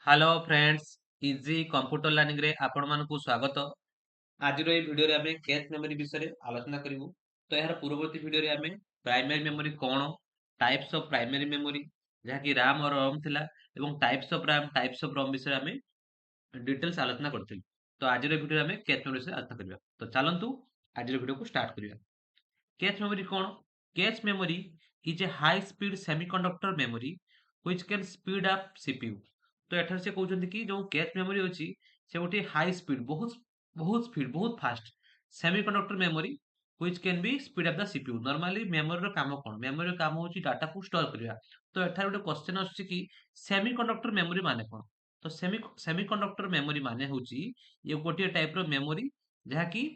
Hello friends, easy computer learning रे आपण मानकु स्वागत। आज रो वीडियो रे आमे कैच मेमोरी विषय रे आलोचना करिवु। तो यार पूर्ववर्ती वीडियो रे आमे प्राइमरी मेमोरी कोन, टाइप्स ऑफ प्राइमरी मेमोरी जहा कि रैम और रोम थिला एवं types of RAM types of ROM विषय रे आमे डिटेल्स आलोचना करथिलु। तो आज रो वीडियो रे आमे कैच मेमोरी से आलोचना करिवा। तो चलंतु आज रो वीडियो को स्टार्ट करिवा। कैच मेमोरी कौन? Cache memory is a high speed semiconductor memory which can speed up CPU. तो एठार से कहउछन्ती कि जो कैच मेमोरी अछि से गोटे हाई स्पीड बहुत बहुत स्पीड बहुत fast semiconductor memory which can be speed up the CPU. Normally memory रो काम कोन? मेमोरी रो काम होछि डाटा को स्टोर करिया। तो एठार गोटे क्वेश्चन आछि कि सेमीकंडक्टर मेमोरी माने कोन? तो सेमीकंडक्टर मेमोरी माने होछि ये गोटे टाइप रो मेमोरी जहा कि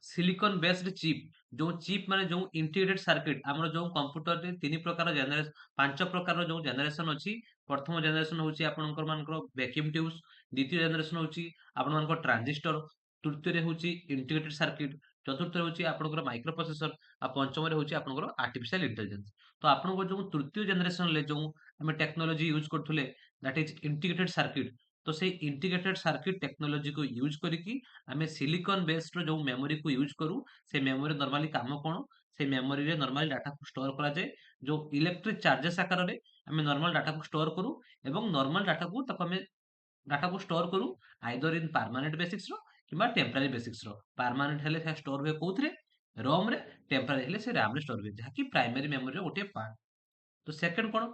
सिलिकॉन बेस्ड चिप जो चिप माने जो इंटीग्रेटेड सर्किट हमर जो कंप्यूटर रे तीन प्रकार जनरेशन पांच प्रकार जो जनरेशन अछि। प्रथम जनरेशन होछि आपनकर मानकर वैक्यूम ट्यूब्स, द्वितीय जनरेशन होछि आपन मानकर ट्रांजिस्टर, तृतीय रे होछि इंटीग्रेटेड सर्किट, चतुर्थ रे होछि आपनकर माइक्रो प्रोसेसर आ पंचम रे होछि आपनकर आर्टिफिशियल इंटेलिजेंस। तो आपनको जो तृतीय जनरेशन ले जो हमें टेक्नोलॉजी यूज करथुले दैट इज इंटीग्रेटेड सर्किट। तो से इंटीग्रेटेड सर्किट टेक्नोलॉजी को यूज करिकी आमे सिलिकॉन बेस्ड जो मेमोरी को यूज करू। से मेमोरी नॉर्मली काम कोन? से मेमोरी रे नॉर्मली डाटा को स्टोर करा जाए जो इलेक्ट्रिक चार्जेस आकार रे आमे नॉर्मल डाटा को स्टोर करू एवं नॉर्मल डाटा को तक आमे डाटा को स्टोर करू आइदर इन परमानेंट बेसिक्स रो किबा टेम्पररी बेसिक्स रो। परमानेंट हेले से स्टोर हुए कोथरे? रोम रे। टेम्पररी हेले से रैम रे स्टोर हुए जहा कि प्राइमरी मेमोरी रो गोटे पार्ट। तो सेकंड कोन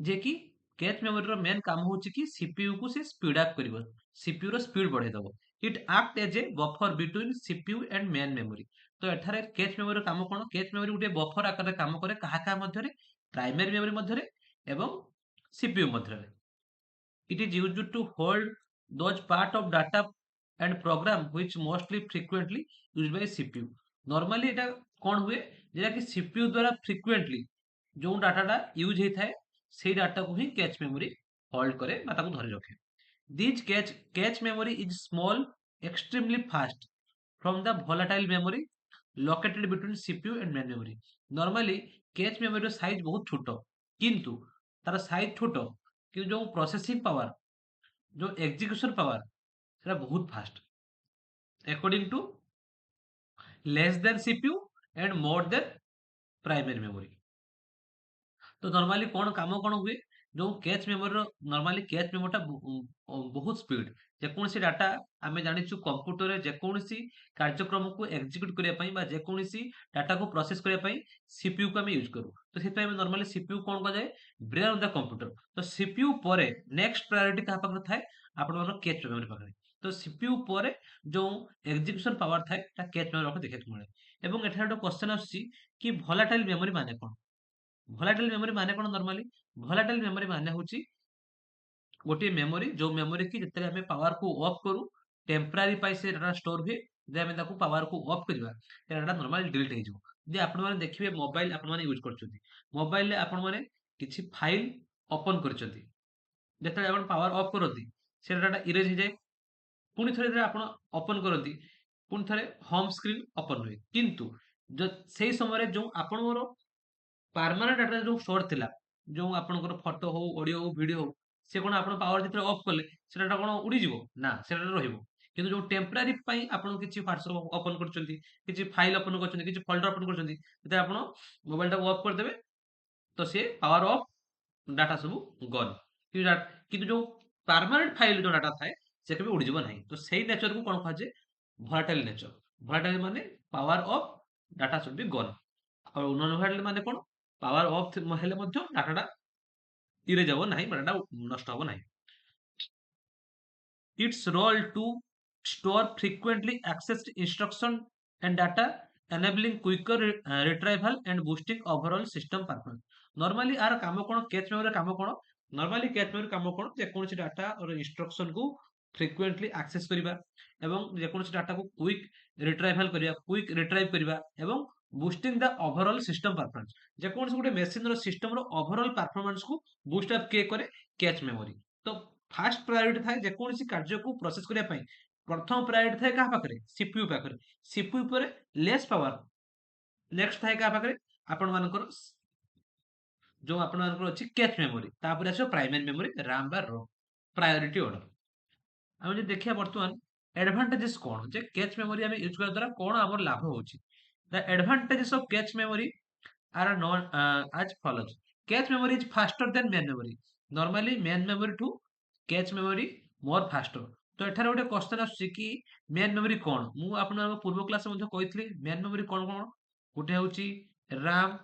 जे कि कैच मेमोरी रो मेन काम होछि कि सीपीयू को से स्पीड अप करिवो, सीपीयू रो स्पीड बढ़ाई दबो। It act as a buffer between CPU and main memory. तो एठारे कैच मेमोरी रो काम कोन? कैच मेमोरी गुटे बफर आकार रे काम करे काहा मध्य रे? प्राइमरी मेमोरी मध्य रे एवं सीपीयू मध्य रे। It is used to hold those part of data and program which mostly frequently used by CPU। Normally एटा कौन हुए जेटा कि सीपीयू द्वारा फ्रिक्वेंटली जो डाटाटा यूज होता है से डाटा को ही कैच मेमोरी होल्ड करे बा ताको धरि रखे। This cache memory is small extremely fast from the volatile memory located between CPU and main memory। Normally cache memory size बहुत छोट किंतु तार साइज छोट कि जो प्रोसेसिंग पावर जो एग्जीक्यूशन पावर सेटा बहुत fast according to less than CPU and more than primary memory. तो नॉर्मली कौन काम कौन हुए जो कैच मेमोरी नॉर्मली कैच मेमोरीटा बहुत स्पीड जेकोसी डाटा आम जाचु कंप्यूटर जेकोसी कार्यक्रम को एक्जिक्यूट करने जेकोसी डाटा को प्रोसेस करने सीपीयू को आम यूज करूँ। तो से नॉर्मली सीपीयू कौन कहुए ब्रेन ऑफ द कंप्यूटर। तो सीपीयू पर नेक्स्ट प्रायोरिटी क्या पाखे थाए आप कैच मेमोरी पाखे। तो सीपीयू पर जो एक्जिक्यूशन पावर थाए कैच मेमोरी देखा मिले। और एठार गोटे क्वेश्चन आसुची कि भोलाटाइल मेमोरी माने कौन? भोलाटाइल मेमोरी माने कौन? नॉर्मली भोलाटाइल मेमोरी माने होची गोटे मेमोरी जो मेमोरी की जितने हमें पावर को ऑफ करू टेम्पररी पाई से डाटा स्टोर हुए जे हमें ताको पावर को ऑफ करबा ते डाटा नॉर्मली डिलीट हे जो। जे आपण माने देखिबे मोबाइल आपण माने यूज करछथि मोबाइल ले आपण माने किछि फाइल ओपन करछथि जेतले आपण पावर ऑफ करथि से डाटा इरेज हे जाय। पुनी थरे जे आपण ओपन करथि पुनी थरे होम स्क्रीन ओपन हुए किंतु जो सेही समय जो आपणरो परमानेंट डाटा जो स्टोर थिला जो आपनकर फोटो हो ऑडियो हो वीडियो हो से कोन आपण पावर जितरे ऑफ कले से डाटा कोन उड़ी जिवो ना से डाटा रहिबो। किंतु जो टेम्पररी पई आपण किछि व्हाट्सएप ओपन करचंती किछि फाइल ओपन करचंती किछि फोल्डर ओपन करचंती ते आपण मोबाइल टा ऑफ कर देबे तो से पावर ऑफ डाटा सब गन। किंतु जो परमानेंट फाइल जो डाटा थाए से केबे उड़ी जिवो नाही। तो सेही नेचर को कोन कहा जे भोलाटाइल नेचर। भोलाटाइल माने power of data should be gun और नॉन भोलाटाइल माने कोन पावर ऑफ हेले मध्य डाटाटा इरेज हबो नाही डाटा नष्ट हबो नाही। Its role to store frequently accessed instruction and data enabling quicker retrieval and boosting overall system performance। Normally आर काम कोन? कैच मेमोरी काम कोन? नॉर्मली कैच मेमोरी काम कोन जे कोनसी डाटा और इंस्ट्रक्शन को फ्रीक्वेंटली एक्सेस करिबा एवं जे कोनसी डाटा को क्विक रिट्राइवल करिबा क्विक रिट्राइव करिबा एवं boosting the overall system performance. जे कोनसी गुटे मशीन रो सिस्टम रो ओवरऑल परफॉर्मेंस को बूस्ट अप के करे कैच मेमोरी। तो फास्ट प्रायोरिटी थाए जेकोसी कार्य को प्रोसेस करिया पई प्रथम प्रायोरिटी थाए का पाखरे सीपीयू पाखरे। सीपीयू पर लेस पावर नेक्स्ट थाए का पाखरे आपण मानकर जो आपनकर अछि कैच मेमोरी तापर आसो प्राइमरी मेमोरी RAM बा ROM प्रायोरिटी ऑर्डर। ଆମେ ଯଦି ଦେଖିବା ବର୍ତ୍ତମାନ एडवांटेजेस କଣ ଯେ कैच मेमोरी ଆମେ ୟୁଜ କରିବା ଦ୍ୱାରା କଣ ଆମର ଲାଭ ହଉଛି। The advantages of cache memory are not as follows। Cache memory is faster than main memory. Normally main memory to cache memory more faster. तो एठारे गोटे क्वेश्चन आସୁଛି कि मेन मेमोरी कौन मु आपन पूर्व क्लास मध्ये कहइथली मेन मेमोरी कौन कौन गोटे होची RAM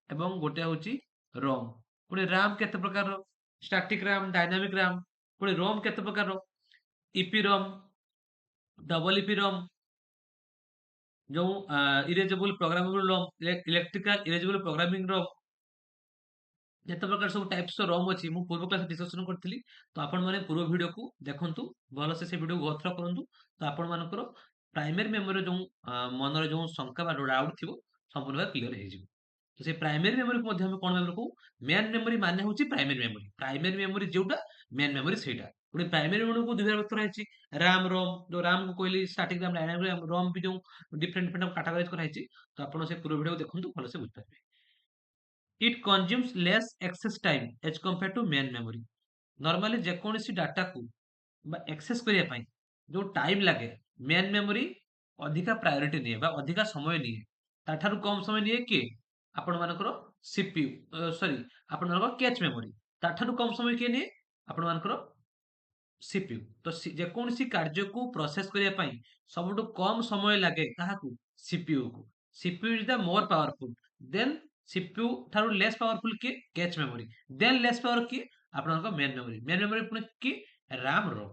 एवं गोटे होची ROM। पुणी RAM केते प्रकार स्टैटिक RAM डायनामिक RAM पुणी ROM केते प्रकार EPROM डबल EPROM जो erasable programmable ROM electrical erasable programming ROM ଯେତେ ପ୍ରକାର ସବୁ ଟାଇପ୍ସ ରମ୍ ଅଛି ମୁଁ ପୂର୍ବ କ୍ଲାସ ଡିସ୍କସନ କରିଥିଲି। ତ ଆପଣ ମାନେ ପୂର୍ବ ଭିଡିଓକୁ ଦେଖନ୍ତୁ ଭଲସେ ସେ ଭିଡିଓକୁ ଗଥ୍ର କରନ୍ତୁ। ତ ଆପଣ ମାନଙ୍କର ପ୍ରାଇମେରୀ ମେମୋରି ଯୋଉ ମନରେ ଯୋଉ ଶଙ୍କା ବା ଡାଉଟ ଥିବ ସମ୍ପୂର୍ଣ୍ଣ ଭାବେ କ୍ଲିୟର ହେଇଯିବ। ତ ସେ ପ୍ରାଇମେରୀ ମେମୋରିକୁ ମଧ୍ୟ ଆମେ କଣ ମେମୋରି କହୁ ମେନ୍ ମେମୋରି ମାନେ ହଉଛି ପ୍ରାଇମେରୀ ମେମୋରି। ପ୍ରାଇମେରୀ ମେମୋରି ଯୋଉଟା ମେନ୍ ମେମୋରି ସେଇଟା। ଗୋଟେ ପ୍ରାଇମେରୀ ମେମୋରିକୁ ଦୁଇ ଭାଗ କରାହେଇଛି ରାମ ରୋମ। ଯୋଉ ରାମ କୁ କହିଲି static RAM dynamic RAM ROM ବି ଯୋଉ ଡିଫରେଣ୍ଟ ଡିଫରେଣ୍ଟ କାଟାଗୋରାଇଜ କରାହେଇଛି। ତ ଆପଣ ସେ ପୂର୍ବ ଭିଡିଓକୁ ଦେଖନ୍ତୁ ଭଲସେ ବୁଝିପାରିବେ। It consumes less access time as compared to main memory। Normally जेकोसी डाटा को एक्सेस करने ପାଇଁ जो टाइम लगे मेन मेमोरी अधिका प्रायोरिटी निए बा अधिका समय निए ताठारु कम समय निए किए आपण मानकर सीपीयू सॉरी आपण मानकर कैच मेमोरी ताठारु कम समय किए निए आपण मानकर सीपीयू। तो जेकोसी कार्य को प्रोसेस करने ପାଇଁ ସବୁଠୁ कम समय लगे काहाकू सीपीयू को। CPU is the more powerful than CPU ठारू लेस पावरफुल किए cache memory than less power किए आपनकर मेन मेमोरी पुणी किए राम रोम।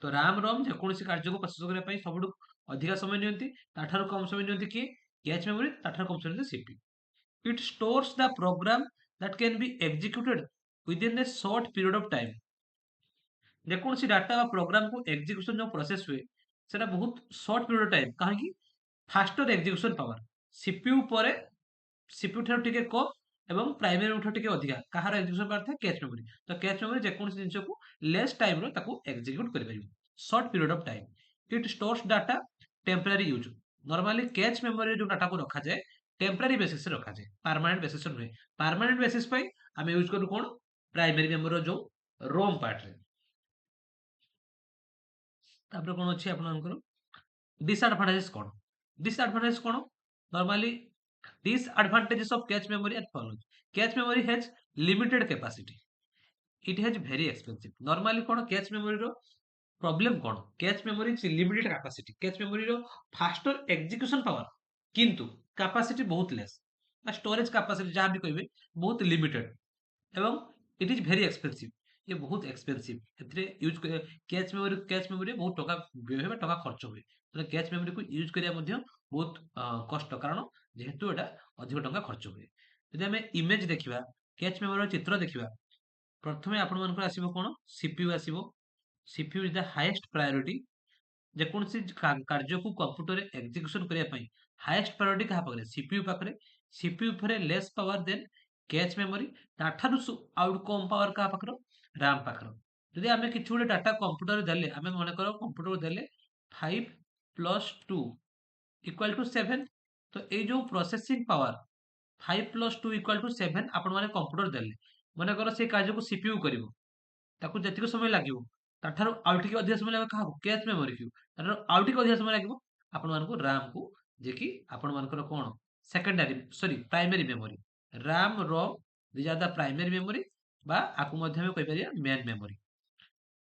तो राम रोम जेकोसी कार्य को प्रोसेस करने ପାଇଁ ସବୁଠୁ ଅଧିକା समय नियंती ताठारू कम समय नियंती किए कैच मेमोरी ताठारू कम समय नियंती CPU. It stores the program that can be executed within a short period of time. जेकोसी डाटा बा प्रोग्राम को एग्जीक्यूशन जो प्रोसेस हुए सेटा बहुत शॉर्ट पीरियड टाइम कहीं फास्टर एग्जीक्यूशन पावर सीपीयू पर सीपीयू ठाରୁ ଟିକେ कम एवं प्राइमरी ठाରୁ ଟିକେ ଅଧିକା କାହାର ଏକ୍ଜିକ୍ୟୁସନ ପାୱାର ଥାଏ कैच मेमोरी। तो कैच मेमोरी जेकोसी जिनिस को लेस टाइम रो ताको एग्जीक्यूट करि परिबो short period of time. It stores data temporary use. Normally cache memory जो डाटा को रखा जाए टेम्पररी बेसिस रे रखा जाए परमानेंट बेसिस रे नुहे। परमानेंट बेसिस पई हम यूज करू कोन प्राइमरी मेमोरी जो रोम पार्ट रे। तापर कोन अछि आपनकर disadvantages cone disadvantages cone normally disadvantages of cache memory are follows। cache memory has limited capacity। it has very expensive। normally कोन cache memory रो प्रॉब्लम कोन cache memory is limited capacity। cache memory रो faster execution power किंतु capacity बहुत less ना storage capacity जहां भी कहबे बहुत limited एवं इट इज वेरी एक्सपेंसिव। ये बहुत एक्सपेंसिव एथरे यूज कैच मेमोरी बहुत टका व्यय होबे टका खर्च हुए। तो कैच मेमोरी को यूज करिया मध्ये बहुत कष्ट कारण जेहेतु एटा अधिक टका खर्च हुए। यदि हमें इमेज देखिबा कैच मेमोरी चित्र देखिबा प्रथमे आपण मानकर आसीबो कोन सीपीयू आसीबो। CPU is the highest priority. जेकोसी कार्य को कंप्यूटर एग्जीक्यूशन करने ପାଇଁ हाईएस्ट प्रायोरिटी कहा पाखरे सीपीयू पाखरे। सीपीयू फरे less power than cache memory ताठारु आउट कम पावर कहा पाखरो राम पाखरो। यदि आमे किछु गोटे डाटा कंप्यूटर देले आमे मने करो कंप्यूटर देले 5 + 2 = 7। तो ए जो प्रोसेसिंग पावर 5 + 2 = 7 आपण माने कंप्यूटर देले मने करो से कार्य को सीपीयू करिवो ताकू जतिक समय लागिवो ताठारु आउ टिके अधिक समय लागो काहा कैच मेमोरी को ताठारु आउ टिके अधिक समय लागिवो आपण मानको राम को जे कि आपण मानकर कोन secondary sorry primary memory. RAM ROM these are the primary memory बा आकु मध्य में कहि परिया मेन मेमोरी।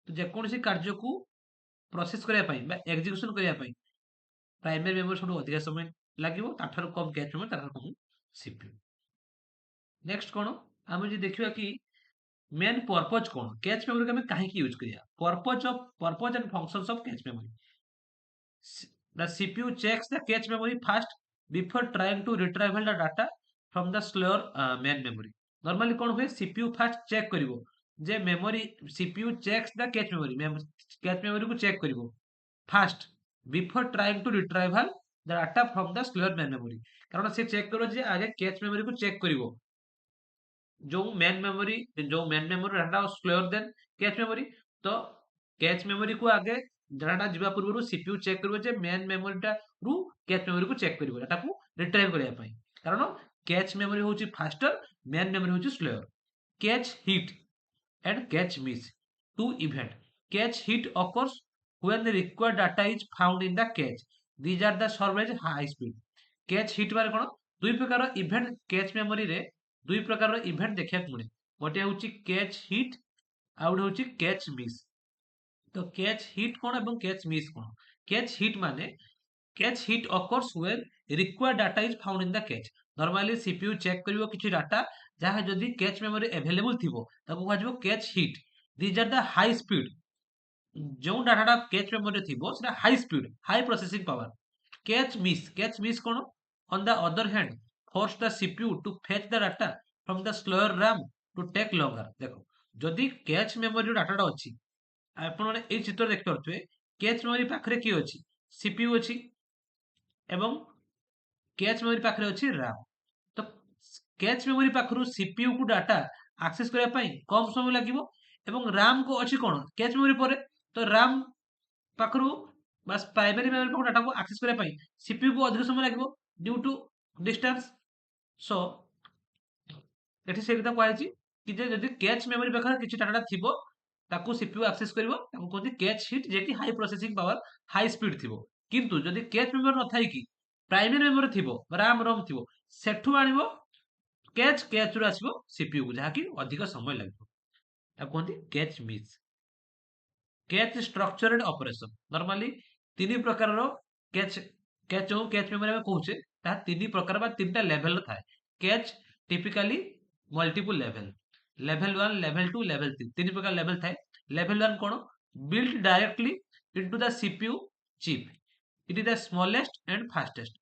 तो जेकोसी कार्य को प्रोसेस करया पई बा एग्जीक्यूशन करया पई प्राइमरी मेमोरी सबटु अधिक समय लागिवो ताठारु कम कैच मेमोरी ताठारु कम सीपीयू। नेक्स्ट कोन हम जे देखिबा कि मेन पर्पज कौन कैच मेमोरी को कहीं यूज करिया purpose and functions of cache memory. The CPU checks the cache memory fast before trying to retrieval the data from the slower main memory. Normally कौन हुए सीपीयू फास्ट चेक करिवो जे memory CPU checks the cache memory को check करिवो fast before trying to retrieval the data from the slower main memory. कारण से check करो जे आगे कैच मेमोरी को चेक करिवो जो main memory data slower than cache memory. तो कैच मेमोरी को आगे डाटा जीवा पूर्व सीपीयू चेक करिवो जे मेन मेमोरी टा रु कैच मेमोरी को चेक करिवो डाटा को रिट्राइव करिया पई। कारण कैच मेमोरी होची फास्टर, मेन मेमोरी होची slower. Cache hit and catch miss. Two event. Catch hit occurs when the required data is found in the catch. These are the served as high speed. Catch hit মানে কোন দুই প্রকার event catch memory রে দুই প্রকার event দেখিବାକୁ ମିଳେ। ଗୋଟେ ହେଉଛି କ୍ୟାଚ୍ ହିଟ୍ ଆଉ ଗୋଟେ ହେଉଛି କ୍ୟାଚ୍ ମିସ୍। ତ କ୍ୟାଚ୍ ହିଟ୍ କଣ ଏବଂ କ୍ୟାଚ୍ ମିସ୍ କଣ? କ୍ୟାଚ୍ ହିଟ୍ ମାନେ catch hit occurs when required data is found in the catch. Normally CPU check କରିବ କିଛି ଡାଟା ଯାହା ଯଦି catch memory available ଥିବ ତାକୁ କୁହାଯିବ catch hit. These are the high speed. ଯେଉଁ ଡାଟାଟା catch memory ରେ ଥିବ ସେଟା high speed, high processing power. Catch miss କଣ? On the other hand, force the CPU to fetch the data from the slower RAM to take longer. ଦେଖ ଯଦି catch memory ଡାଟାଟା ଅଛି ଆପଣ ଏଇ ଚିତ୍ର ଦେଖିପାରୁଥିବେ catch memory ପାଖରେ କିଏ ଅଛି? CPU ଅଛି ଏବଂ कैच मेमोरी पाखरे अछि RAM। तो कैच मेमोरी पाखरु सीपीयू को डाटा एक्सेस करिया पई कम समय लागिवो एवं RAM को अछि कोन कैच मेमोरी परे तो RAM पाखरु बस प्राइमरी मेमोरी पाखरु डाटा को एक्सेस करिया पई सीपीयू को अधिक समय लागिवो ड्यू टू डिस्टेंस। सो एठी से कथा कहैछि कि जे जदि कैच मेमोरी पाखरे किछि डाटा थिबो ताकू सीपीयू एक्सेस करिवो ताकू कहति कैच हिट जे कि high processing power high speed थिबो। किंतु जदि कैच मेमोरी न थाई कि प्राइमरी मेमोरी थिबो RAM रोम थिबो सेठु आनिबो कैच रु आसिबो सीपीयू को जहा कि अधिक समय लागिबो ताकू कहति cache miss. Cache structured operation normally तीन प्रकार रो कैच कैच मेमोरी में कहूचे ता तीन प्रकार बा तीनटा लेवल थाए। Catch typically multiple level level 1 level 2 level 3 तीन प्रकार लेवल थाए। Level 1 cone built directly into the CPU chip it is the smallest and fastest.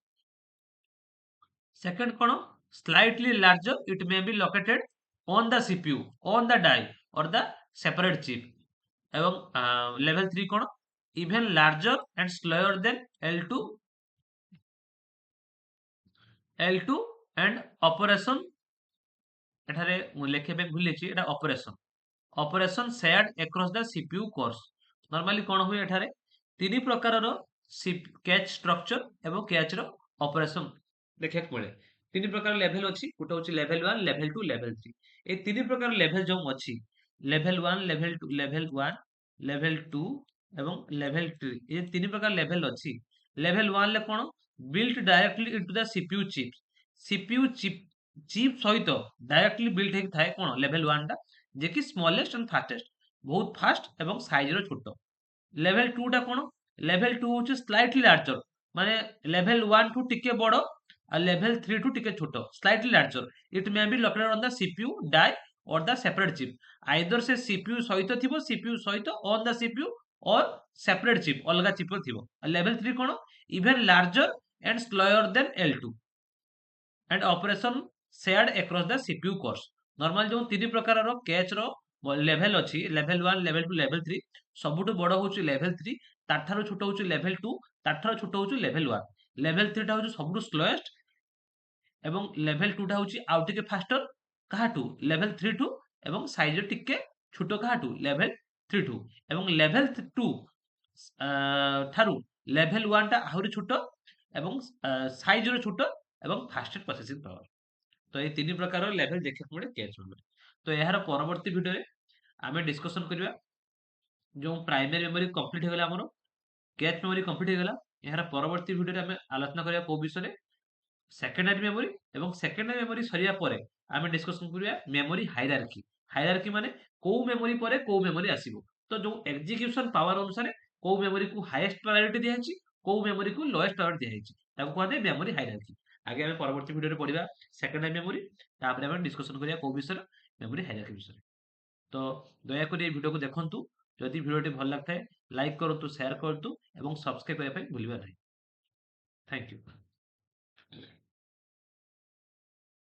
Second cone slightly larger it may be located on the CPU on the die or the separate chip एवं level 3 cone even larger and slower than L2 and operation एठारे लेखे पे भूल लेछि एटा operation shared across the CPU cores. Normally कोन हुए एठारे तीन प्रकार रो कैच स्ट्रक्चर एवं कैच रो ऑपरेशन देखिया मिले। तीन प्रकार लेवल अछि गोटे होछि लेवल 1 लेवल 2 लेवल 3 ए तीन प्रकार लेवल जो अछि लेवल 1 लेवल 2 लेवल 1 लेवल 2 एवं लेवल 3 ए तीन प्रकार लेवल अछि। लेवल 1 ले कोन built directly into the CPU chip सहित डायरेक्टली बिल्ट हेक थाए कोन लेवल 1 टा जे कि स्मॉलेस्ट एंड फास्टेस्ट बहुत फास्ट एवं साइज रो छोटो। लेवल 2 टा कोन लेवल 2 होछि स्लाइटली लार्जर माने लेवल 1 टू टिके बड़ो आ लेवल 3 टू टिके छोटो slightly larger it may be located on the CPU die or the separate chip either से सीपीयू सहित थिबो सीपीयू सहित on the CPU or separate chip अलगा चिप थिबो। लेवल 3 कोन even larger and slower than L2 and operation shared across the CPU cores. Normal जो तीन प्रकार रो कैच रो लेवल अछि लेवल 1 लेवल 2 लेवल 3 सबुटु बड़ होछि लेवल 3 ताठारो छोटो होछि लेवल 2 ताठारो छोटो होछि लेवल 1 लेवल 3 टा होछि सबुटु स्लोएस्ट एवं लेवल 2 टा होछि आउ टिके फास्टर काहाटू लेवल 3 टू एवं साइज टिके छोटो काहाटू लेवल 3 टू एवं लेवल 2 ठारू लेवल 1 टा आहुरी छोटो एवं साइज रो छोटो एवं फास्टेस्ट प्रोसेसिंग पावर। तो ये तीन प्रकार लेवल देखा मिले कैच मेमोरी। तो यार परवर्ती वीडियो रे आमे डिस्कशन करबा जो प्राइमरी मेमोरी कंप्लीट हो गला हमरो कैच मेमोरी कंप्लीट हो गला यार परवर्ती वीडियो रे आमे आलोचना करबा को विषय सेकेंडरी मेमोरी एवं सेकेंडरी मेमोरी सरिया परे आमे डिस्कशन करिया मेमोरी हायरार्की। हायरार्की माने को मेमोरी परे को मेमोरी आसीबो तो जो एग्जीक्यूशन पावर अनुसार को मेमोरी को हाईएस्ट प्रायोरिटी दिया हैछि को मेमोरी को लोएस्ट प्रायोरिटी दिया हैछि ताको कहते मेमोरी हायरार्की। आगे आमे परवर्ती वीडियो रे पढिबा सेकेंडरी मेमोरी तापर आमे डिस्कशन करिया को विषय मेमोरी हायरार्की विषय। तो दया करी ए वीडियो को देखंतु जदि वीडियोटी भल लागथाय लाइक करंतु शेयर करंतु एवं सब्सक्राइब करबा पई भूलिबा नाही। Thank you.